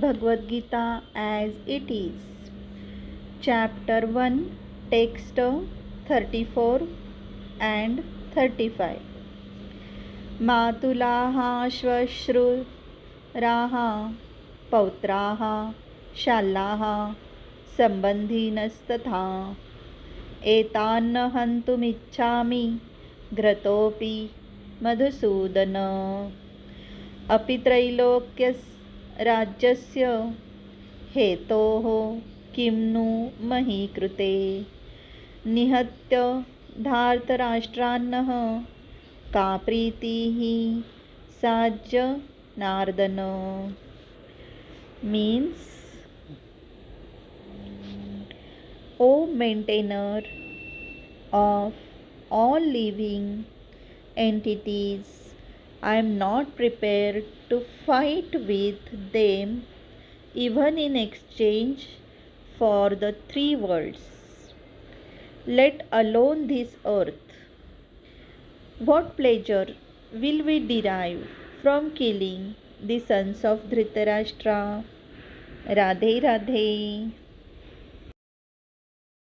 Bhagavad Gita as it is. Chapter 1, text 34 and 35. मातुलाः श्वश्रुराः पौत्राः शालाः सम्बन्धिनस्तथा एतान्न हन्तुमिच्छामि घ्रतोऽपि मधुसूदन अपि त्रैलोक्यराज्यस्य हेतोः किं नु मही कृते निहत्य धार्तराष्ट्रान्नः का प्रीतिः साज्य northern. Means, O maintainer of all living entities, I am not prepared to fight with them even in exchange for the three worlds, let alone this earth. What pleasure will we derive from killing the sons of Dhritarashtra? Radhe Radhe.